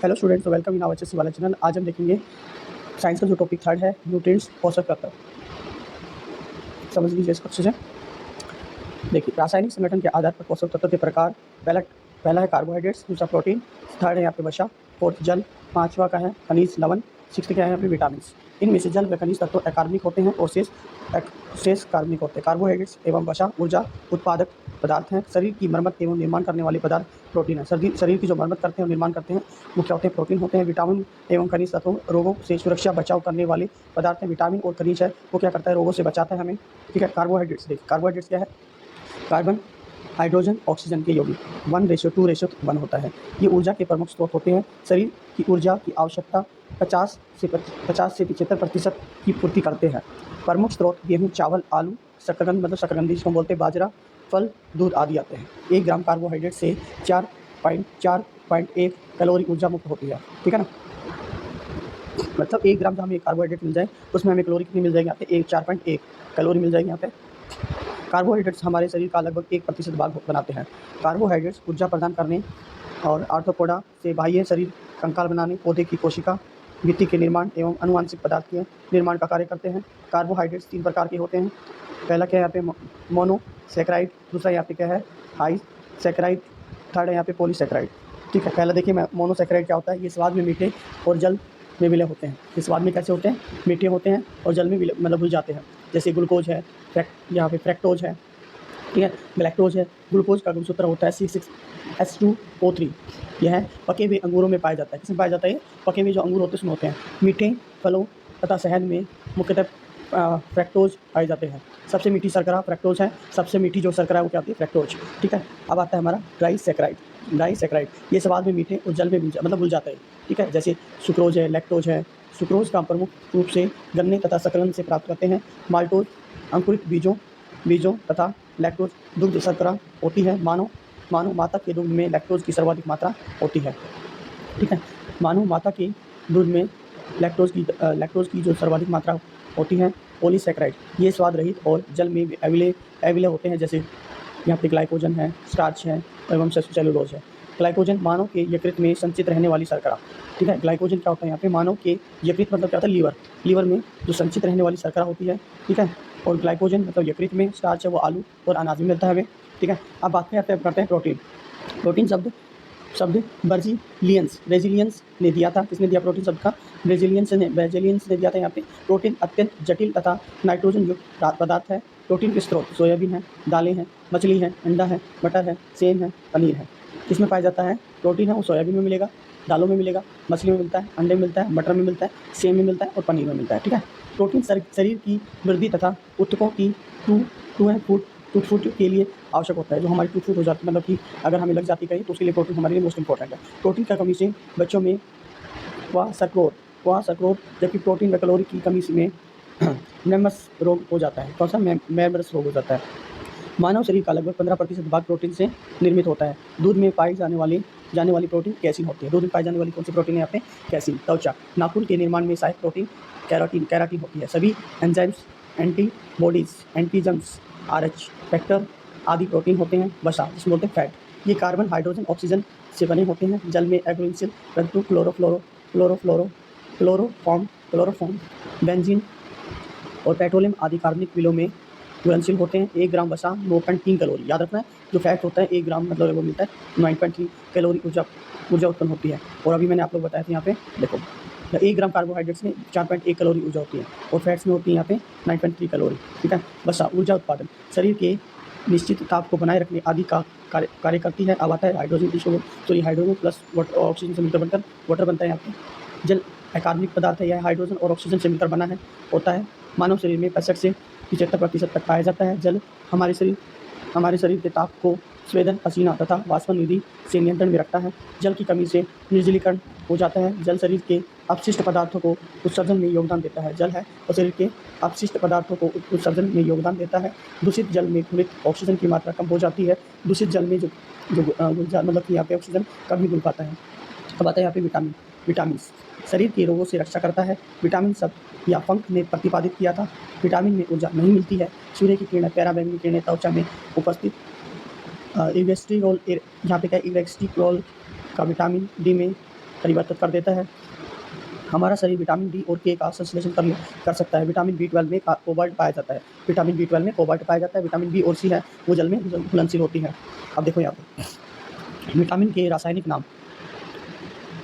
Hello students, welcome in our HSC वाला channel. आज हम देखेंगे साइंस का जो टॉपिक थर्ड है, न्यूट्रिएंट्स, पोषक तत्व। समझ लीजिए इसको अच्छे से। देखिए, रासायनिक संगठन के आधार पर पोषक तत्व के प्रकार। पहला है कार्बोहाइड्रेट्स, दूसरा प्रोटीन, थर्ड है यहाँ पे वसा, फोर्थ जल, पांचवा का है खनिज लवण, सिक्स्थ क्या है यहाँ पे विटामिन। इनमें से जल व खनिज तत्व अकार्बनिक होते हैं और शेष कार्बनिक होते हैं। कार्बोहाइड्रेट्स एवं वसा ऊर्जा उत्पादक पदार्थ हैं। शरीर की मरम्मत एवं निर्माण करने वाले पदार्थ प्रोटीन है। शरीर की जो मरम्मत करते हैं और निर्माण करते हैं वो क्या होते हैं? प्रोटीन होते हैं। विटामिन एवं खनिज तत्वों रोगों से सुरक्षा बचाव करने वाले पदार्थ हैं। विटामिन और खनिज है वो क्या करता है? रोगों से बचाता है हमें। ठीक है। कार्बोहाइड्रेट्स, देखिए कार्बोहाइड्रेट्स क्या है? कार्बन हाइड्रोजन ऑक्सीजन के यौगिक 1:2:1 होता है। ये ऊर्जा के प्रमुख स्रोत होते हैं। शरीर की ऊर्जा की आवश्यकता 50 से 75% की पूर्ति करते हैं। प्रमुख स्रोत गेहूँ, चावल, आलू, शकरकंद मतलब शकरकंदी जिसको बोलते हैं, बाजरा, फल, दूध आदि आते हैं। 1 ग्राम कार्बोहाइड्रेट से 4.1 कैलोरी ऊर्जा मुक्त होती है। ठीक है ना। मतलब 1 ग्राम जो हमें कार्बोहाइड्रेट मिल जाए उसमें हमें कैलोरी कितनी मिल जाएगी? यहाँ पे 4.1 कैलोरी मिल जाएगी यहाँ पे। कार्बोहाइड्रेट्स हमारे शरीर का लगभग 1% भाग बनाते हैं। कार्बोहाइड्रेट्स ऊर्जा प्रदान करने और आर्थ्रोपोडा से बाह्य शरीर कंकाल बनाने, पौधे की कोशिका भित्ति के निर्माण एवं अनुवांशिक पदार्थ के निर्माण का कार्य करते हैं। कार्बोहाइड्रेट्स 3 प्रकार के होते हैं। पहला क्या है यहाँ पे? मोनोसैकेराइड, दूसरा यहाँ पे क्या है? हाईसैकेराइड, थर्ड है यहाँ पे पॉलीसैकेराइड। ठीक है। पहला देखिए मोनोसैकेराइड क्या होता है? ये स्वाद में मीठे और जल में विलय होते हैं। ये स्वाद में कैसे होते हैं? मीठे होते हैं और जल में मतलब घुल जाते हैं। जैसे ग्लूकोज है, यहाँ पे फ्रैक्टोज है, ठीक है, ग्लैक्टोज है। ग्लूकोज का गुणसूत्र होता है C6H2O3। यह पके हुए अंगूरों में पाया जाता है। किसमें पाया जाता है? पके हुए जो अंगूर होते हैं उसमें होते हैं। मीठे फलों तथा शहद में मुख्यतः फ्रैक्टोज पाए जाते हैं। सबसे मीठी शर्करा फ्रैक्टोज है। सबसे मीठी जो शर्करा है वो क्या होती है? फ्रैक्टोज। ठीक है। अब आता है हमारा डाइसैकेराइड। ये स्वाद में मीठे और जल में मतलब घुल जाता है। ठीक है। जैसे सुक्रोज है, लैक्टोज है। सुक्रोज का प्रमुख रूप से गन्ने तथा शकरकंद से प्राप्त करते हैं। माल्टोज अंकुरित बीजों तथा लैक्टोज दुग्ध शर्करा होती है। मानव माता के दूध में लैक्टोज की सर्वाधिक मात्रा होती है। ठीक है। मानव माता के दूध में लैक्टोज की जो सर्वाधिक मात्रा होती है। पॉलीसैकेराइड ये स्वाद रहित और जल में अविलय होते हैं। जैसे यहाँ पे ग्लाइकोजन है, स्टार्च है एवं सेलुलोज है। ग्लाइकोजन मानव के यकृत में संचित रहने वाली शर्करा। ठीक है। ग्लाइकोजन क्या होता है? यहाँ पे मानव के यकृत मतलब क्या होता है? लीवर में जो संचित रहने वाली शर्करा होती है। ठीक है। और ग्लाइकोजन मतलब यकृत में, स्टार्च है वो आलू और अनाज में मिलता है हमें। ठीक है। अब बात करते हैं प्रोटीन। प्रोटीन शब्द ब्रेजिलियंस ने दिया था। किसने दिया प्रोटीन शब्द का? ब्रेजिलियंस ने दिया था। यहाँ पे प्रोटीन अत्यंत जटिल तथा नाइट्रोजन युक्त पदार्थ है। प्रोटीन के स्रोत सोयाबीन है, दालें हैं, मछली है, अंडा है, बटर है, सेम है, पनीर है। किसमें पाया जाता है? प्रोटीन है वो सोयाबीन में मिलेगा, दालों में मिलेगा, मछली में मिलता है, अंडे में मिलता है, बटर में मिलता है, सेम में मिलता है और पनीर में मिलता है। ठीक है। प्रोटीन शरीर की वृद्धि तथा ऊतकों की टूट फूट के लिए आवश्यक होता है। जो हमारी टूट फूट हो जाती है, मतलब कि अगर हमें लग जाती कहीं तो उसके लिए प्रोटीन हमारे लिए मोस्ट इंपॉर्टेंट है। प्रोटीन की कमी से बच्चों में क्वाशक्रोर जबकि प्रोटीन व कैलोरी की कमी में मेमस रोग हो जाता है। कौन सा? मेमस रोग हो जाता है। मानव शरीर का लगभग 15% भाग प्रोटीन से निर्मित होता है। दूध में पाई जाने वाली प्रोटीन कैसीन होती है। दूध में पाई जाने वाली कौन सी प्रोटीन है? यहाँ पे कैसीन। त्वचा नाखून के निर्माण में सहायक प्रोटीन कैराटिन होती है। सभी enzymes, antibodies, antigens, RH factor आदि प्रोटीन होते हैं। वसा जिसमें बोलते हैं फैट। ये कार्बन, हाइड्रोजन, ऑक्सीजन से बने होते हैं। जल में एग्रोइंसिल, रंतु, क्लोरोफॉर्म, बेंजीन और पेट्रोलियम आदि कार्बनिक विलों में घुलनशील होते हैं। 1 ग्राम वसा 9.3 कैलोरी। याद रखना है जो फैट होता है 1 ग्राम मतलब वो मिलता है 9.3 कैलोरी ऊर्जा उत्पन्न होती है। और अभी मैंने आप लोग बताया था यहाँ पे देखो 1 ग्राम कार्बोहाइड्रेट्स में 4.1 कैलोरी ऊर्जा होती है और फैट्स में होती है यहाँ पे 9.3 कैलोरी। ठीक है। वसा ऊर्जा उत्पादन, शरीर के निश्चित ताप को बनाए रखने आदि का कार्य करती है। अब आता है हाइड्रोजन प्लस ऑक्सीजन से मिलकर बनकर वाटर बनता है। यहाँ पे जल अकार्बनिक पदार्थ है। यह हाइड्रोजन और ऑक्सीजन से मिलकर बना होता है। मानव शरीर में 65 से 75% तक पाया जाता है। जल हमारे शरीर के ताप को स्वेदन, पसीना तथा वाष्प निधि से नियंत्रण में रखता है। जल की कमी से निर्जलीकरण हो जाता है। जल शरीर के अपशिष्ट पदार्थों को उत्सर्जन में योगदान देता है। जल है और शरीर के अपशिष्ट पदार्थों को उत्सर्जन में योगदान देता है। दूषित जल में घुलित ऑक्सीजन की मात्रा कम हो जाती है। दूषित जल में जो मतलब कि यहाँ पे ऑक्सीजन कम ही घुल पाता है। अब आता है यहाँ पे विटामिन शरीर के रोगों से रक्षा करता है। विटामिन शब्द या फंक ने प्रतिपादित किया था। विटामिन में ऊर्जा नहीं मिलती है। सूर्य की किरणें, पैराबैंगनी किरणें, त्वचा में उपस्थित इवेस्ट्रियोल, यहाँ पे क्या इवेस्ट्रियोल का विटामिन डी में परिवर्तित कर देता है। हमारा शरीर विटामिन डी और के का संश्लेषण कर सकता है। विटामिन B12 में कोबाल्ट पाया जाता है। विटामिन B12 में कोबाल्ट पाया जाता है। विटामिन बी और सी है वो जल में घुलनशील होती है। अब देखो यहाँ पे विटामिन के रासायनिक नाम,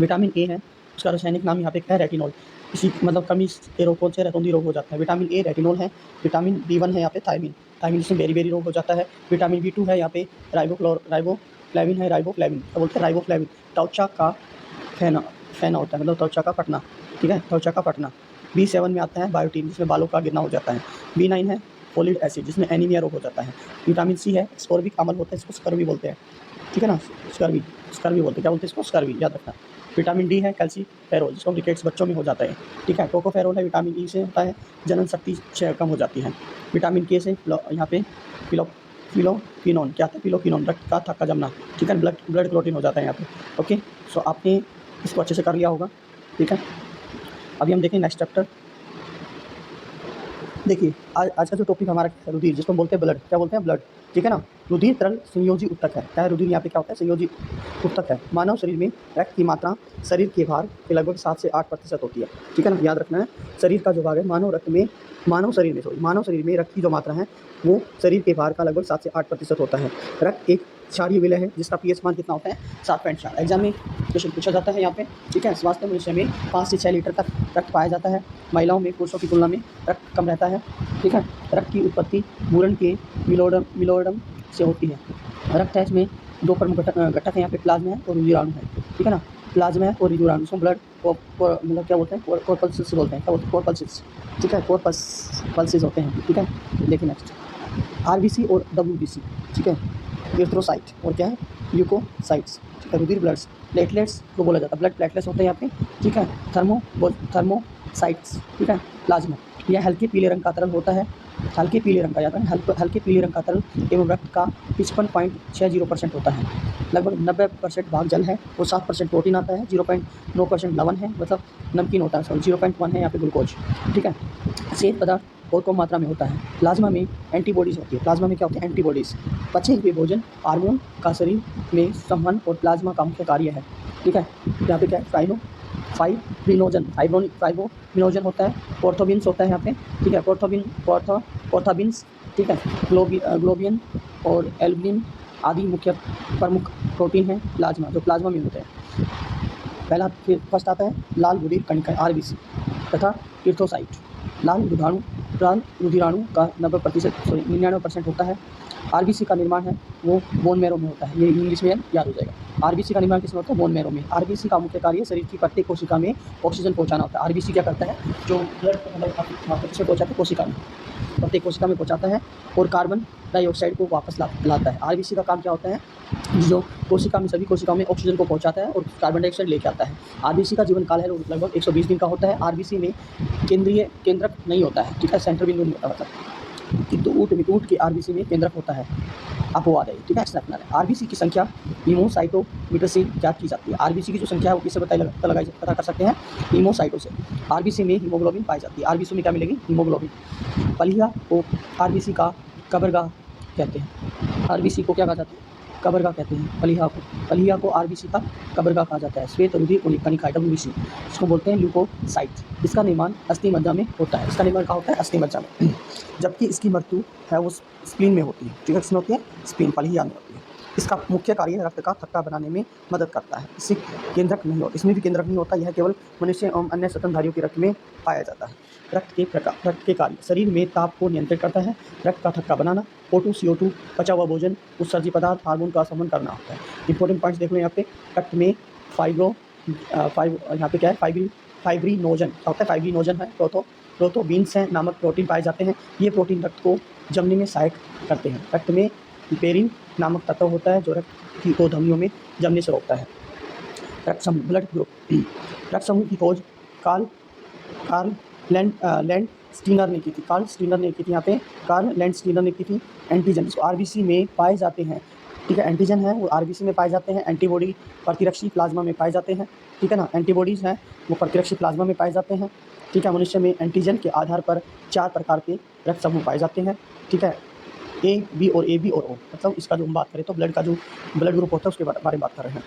विटामिन ए है उसका रासायनिक नाम यहाँ पे क्या है, रेटिनॉल। इसी मतलब कमी के रोग कौन से, रतौंधी रोग हो जाता है। विटामिन ए रेटिनॉल है। विटामिन B1 है यहाँ पे थायमिन, थायमिन जिसमें बेरी रोग हो जाता है। विटामिन B2 है यहाँ पे राइबोफ्लेविन है, राइबोफ्लेविन क्या बोलते हैं, राइबोफ्लेविन त्वचा का फैना होता है, मतलब त्वचा का फटना, ठीक है, त्वचा का फटना। B7 में आता है बायोटीन जिसमें बालों का गिरना हो जाता है। B9 है फोलिक एसिड जिसमें एनीमिया रोग हो जाता है। विटामिन सी है स्कोर्बिक अम्ल होता है, इसको स्कर्वी बोलते हैं, ठीक है ना, स्कर्वी बोलते हैं, क्या बोलते हैं इसको, स्कर्वी, याद रखना। विटामिन डी है कैल्सीफेरोल जिसको रिकेट्स बच्चों में हो जाता है, ठीक है। टोकोफेरोल है विटामिन ई से होता है, जनन शक्ति कम हो जाती है। विटामिन के से यहाँ पे फिलोक्विनोन क्या आता है, फिलोक्विनोन रक्त का थक्का जमना, ठीक है, ब्लड क्लोटिन हो जाता है यहाँ पे। ओके, सो आपने इसको अच्छे से कर लिया होगा, ठीक है। अभी हम देखें नेक्स्ट चैप्टर। देखिए आज का जो टॉपिक हमारा है रुधिर, जिसको बोलते हैं ब्लड, क्या बोलते हैं, ब्लड, ठीक है ना। रुधिर तरल संयोजी उत्तक है, क्या है रुधिर, यहाँ पे क्या होता है, संयोजी उत्तक है। मानव शरीर में रक्त की मात्रा शरीर के भार के लगभग 7 से 8% होती है, ठीक है ना, याद रखना है। शरीर का जो भाग है मानव शरीर में रक्त की जो मात्रा है वो शरीर के भार का लगभग 7 से 8% होता है। रक्त एक क्षारीय विलय है जिसका पीएच मान कितना होता है, 7.4। एग्जाम में क्वेश्चन पूछा जाता है यहाँ पे, ठीक है। स्वास्थ्य मनुष्य में 5 से 6 लीटर तक रक्त पाया जाता है। महिलाओं में पुरुषों की तुलना में रक्त कम रहता है, ठीक है। रक्त की उत्पत्ति भ्रूण के मिलोडम से होती है। रक्त है इसमें 2 प्रमुख घटक है यहाँ पे, प्लाज्मा है और रुधिराणु है, ठीक है ना। प्लाज्मा है और रुधिराणु, इसको ब्लड मतलब क्या बोलते हैं, कॉर्पल्सिस बोलते हैं, क्या बोलते हैं, कॉर्पल्सिस, ठीक है, कॉर्पल्सिस होते हैं, ठीक है। देखिए नेक्स्ट आरबीसी और डब्ल्यूबीसी, ठीक है। एरिथ्रोसाइट और क्या है, ल्यूकोसाइट्स, ठीक है। रुधिर ब्लड्स, प्लेटलेट्स को बोला जाता है, ब्लड प्लेटलेट्स होते हैं यहाँ पे, ठीक है। थर्मोसाइट्स, ठीक है। प्लाज्मा यह हल्के पीले रंग का तरल होता है, हल्के पीले रंग का, याद रखें, हल्के पीले रंग का तरल एवं रक्त का 55.60% होता है। लगभग 90% भाग जल है और 7% प्रोटीन आता है, 0.9% लवण है, मतलब नमकीन होता है, 0.1 है यहाँ पे ग्लूकोज, ठीक है। सेहत पदार्थ बहुत कम मात्रा में होता है। प्लाज्मा में एंटीबॉडीज़ होती है। प्लाज्मा में क्या होती है, एंटीबॉडीज़। पचे हुए भोजन हार्मोन का शरीर में संवहन और प्लाज्मा का मुख्य कार्य है, ठीक है। यहाँ पे क्या है, फाइब्रोमिनोजन होता है, पोर्थोबिन्स होता है यहाँ पे, ठीक है, पोर्थोबिन्स, ठीक है। ग्लोबियन और एल्बुमिन आदि मुख्य प्रमुख प्रोटीन है प्लाज्मा, जो प्लाज्मा में होते हैं। फर्स्ट आता है लाल रुधिर कणिका आरबीसी तथा इर्थोसाइट। लाल रुधिराणु का 99% होता है। आरबीसी का निर्माण है वो बोन मैरो में होता है, ये इंग्लिश में याद हो जाएगा। आरबीसी का निर्माण किसमें होता है, बोन मैरो में। आरबीसी का मुख्य कार्य शरीर की प्रत्येक कोशिका में ऑक्सीजन पहुंचाना होता है। आरबीसी क्या करता है, जो ब्लड किसमें पहुंचाता है, कोशिका में, प्रत्येक कोशिका में पहुंचाता है और कार्बन डाइऑक्साइड को वापस लाता है। आरबीसी का काम क्या होता है, जो कोशिका में, सभी कोशिकाओं में ऑक्सीजन को पहुंचाता है और कार्बन डाइऑक्साइड लेके आता है। आरबीसी का जीवन काल है लगभग 120 दिन का होता है। आरबीसी में केंद्रक नहीं होता है, ठीक है, सेंट्रल बिंदु नहीं होता, मतलब किंतु ऊट के आरबीसी में केंद्रक होता है, अपवाद है, ठीक है, एक्सेप्शनल है। आरबीसी की संख्या हीमोसाइटोमीटर से ज्ञात की जाती है। आरबीसी की जो संख्या है वो किससे पता कर सकते हैं, हीमोसाइटो से। आरबीसी में हीमोग्लोबिन पाई जाती है। आरबीसी में क्या मिलेगी, हीमोग्लोबिन। पलिया को आरबीसी का कबरगाह कहते हैं। आरबीसी को क्या कहा जाता है, कबरगाह कहते हैं। पलिया को आरबीसी का कबरगाह कहा जाता है। श्वेत रुधिर कणिका डब्ल्यूबीसी, इसको बोलते हैं ल्यूकोसाइट। इसका निर्माण अस्थि मज्जा में होता है। इसका निर्माण कहाँ होता है, अस्थि मज्जा में, जबकि इसकी मृत्यु है वो स्प्लीन में होती है, ठीक है, किसमें होती है, स्प्लीन, पलिया में होती है। इसका मुख्य कार्य रक्त का थक्का बनाने में मदद करता है। इससे केंद्रक नहीं होता, इसमें भी केंद्रक नहीं होता, यह केवल मनुष्य एवं अन्य स्तनधारियों के रक्त में पाया जाता है। रक्त के कार्य, शरीर में ताप को नियंत्रित करता है, रक्त का थक्का बनाना, O2 CO2, पचा हुआ भोजन, उत्सर्जी पदार्थ, हार्मोन का संवहन करना होता है। इंपॉर्टेंट पॉइंट्स देख लो यहाँ पे। रक्त में यहाँ पे क्या है, फाइब्रिनोजन, क्या होता है, फाइब्रिनोजन है, प्रोथोबीन्स हैं नामक प्रोटीन पाए जाते हैं। ये प्रोटीन रक्त को जमने में सहायक करते हैं। रक्त में पेरिन नामक तत्व होता है जो रक्त की दो धमनियों में जमने से रोकता है। रक्त समूह, ब्लड ग्रुप। रक्त समूह की खोज कार्ल लैंडस्टीनर ने की थी। कार्ल लैंडस्टीनर ने की थी। एंटीजन जो आरबीसी में पाए जाते हैं, ठीक है, एंटीजन है वो आरबीसी में पाए जाते हैं। एंटीबॉडी प्रतिरक्षी प्लाज्मा में पाए जाते हैं, ठीक है ना। एंटीबॉडीज़ हैं वो प्रतिरक्षी प्लाज्मा में पाए जाते हैं, ठीक है। मनुष्य में एंटीजन के आधार पर 4 प्रकार के रक्त समूह पाए जाते हैं, ठीक है। ए बी और ए बी और ओ, मतलब इसका जो हम बात करें तो ब्लड का जो ब्लड ग्रुप होता है उसके बारे में बात कर रहे हैं।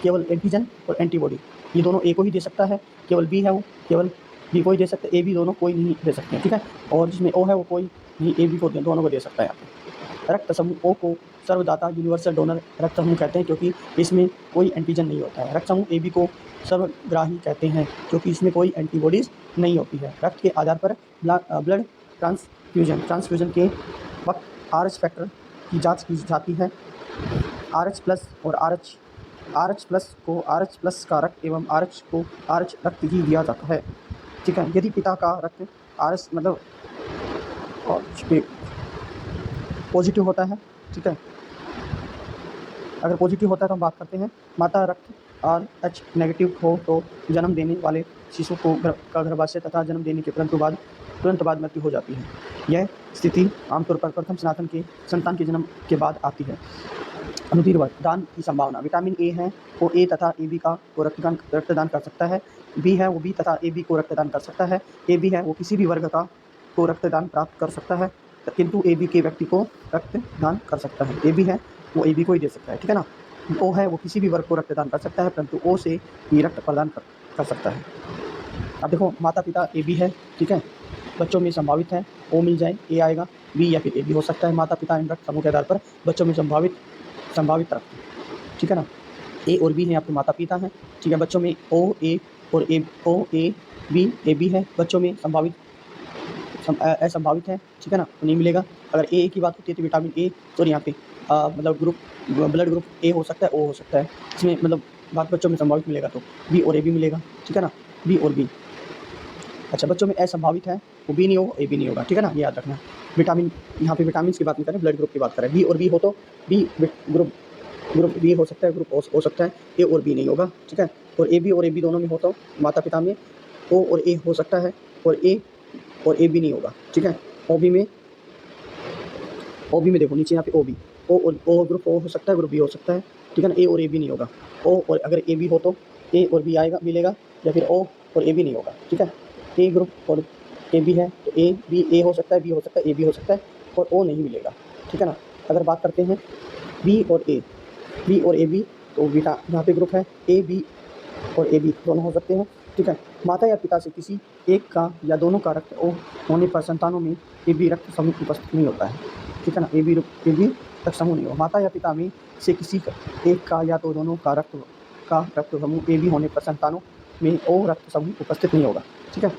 केवल एंटीजन और एंटीबॉडी ये दोनों ए को ही दे सकता है, केवल बी है वो केवल बी को ही दे सकते हैं, ए बी दोनों कोई नहीं दे सकते हैं, ठीक है। और जिसमें ओ है वो कोई नहीं ए बी को दोनों को दे सकता है। यहाँ पे रक्त समूह ओ को सर्वदाता यूनिवर्सल डोनर रक्त समूह कहते हैं क्योंकि इसमें कोई एंटीजन नहीं होता है। रक्त समूह ए बी को सर्वग्राही कहते हैं क्योंकि इसमें कोई एंटीबॉडीज़ नहीं होती है। रक्त के आधार पर ब्लड ट्रांसफ्यूजन के वक्त आरएच फैक्टर की जांच की जाती है। आरएच प्लस और आरएच प्लस को आरएच प्लस का रक्त एवं आरएच को आरएच रक्त ही दिया जाता है, ठीक है। यदि पिता का रक्त आरएच मतलब पॉजिटिव होता है, ठीक है, अगर पॉजिटिव होता है तो हम बात करते हैं माता रक्त आरएच नेगेटिव हो तो जन्म देने वाले शिशु को का गर्भाशय तथा जन्म देने के तुरंत बाद मृत्यु हो जाती है। यह स्थिति आमतौर पर प्रथम संतान के जन्म के बाद आती है। अनुदीर्घ दान की संभावना विटामिन ए है वो ए तथा ए बी का को रक्तदान कर सकता है। बी है वो बी तथा ए बी को रक्तदान कर सकता है। ए बी है वो किसी भी वर्ग का को रक्तदान प्राप्त कर सकता है, किंतु ए बी के व्यक्ति को रक्तदान कर सकता है। ए बी है वो ए बी को ही दे सकता है, ठीक है ना। ओ है वो किसी भी वर्ग को रक्तदान कर सकता है परंतु ओ से ही रक्त प्रदान कर सकता है। अब देखो माता पिता ए बी है, ठीक है, बच्चों में संभावित है ओ मिल जाए ए आएगा, बी या फिर ए बी हो सकता है। माता पिता इन रक्त समूह के आधार पर बच्चों में संभावित रक्त, ठीक है ना। ए और बी है आपके माता पिता हैं, ठीक है। बच्चों में ओ ए बी ए बी है, बच्चों में असंभावित है, ठीक है ना, तो नहीं मिलेगा। अगर ए की बात होती है तो विटामिन ए तो यहाँ पे मतलब ब्लड ग्रुप ए हो सकता है ओ हो सकता है, इसमें मतलब बात बच्चों में संभावित मिलेगा तो बी और ए बी मिलेगा, ठीक है ना, बी और बी। अच्छा बच्चों में असंभावित है वो बी नहीं होगा ए बी नहीं होगा, ठीक है ना, ये याद रखना। विटामिन यहाँ पे विटामिन की बात नहीं करें, ब्लड ग्रुप की बात करें। बी और बी हो तो बी ग्रुप बी हो सकता है, ग्रुप हो सकता है, ए और बी नहीं होगा, ठीक है। और ए बी दोनों में हो तो माता पिता में ओ और ए हो सकता है और ए बी नहीं होगा, ठीक है। ओ बी में देखो नीचे यहाँ पे ओ ग्रुप ओ हो सकता है, ग्रुप बी हो सकता है, ठीक है ना। ए और ए बी नहीं होगा। ओ और अगर ए बी हो तो ए और बी आएगा मिलेगा या फिर ओ और ए बी नहीं होगा, ठीक है। ए ग्रुप और ए बी है तो ए बी ए हो सकता है, बी हो सकता है, ए बी हो सकता है और ओ नहीं मिलेगा, ठीक है ना। अगर बात करते हैं बी और ए बी तो बीटा यहाँ पे ग्रुप है ए बी और ए बी दोनों हो सकते हैं, ठीक है। माता या पिता से किसी एक का या दोनों का रक्त ओ होने पर संतानों में ए बी रक्त समूह उपस्थित नहीं होता है, ठीक है ना। ए बी रक्त समूह नहीं हो। माता या पिता में से किसी एक का या तो दोनों का रक्त समूह ए बी होने पर संतानों में ओ रक्त समूह उपस्थित नहीं होगा, ठीक है।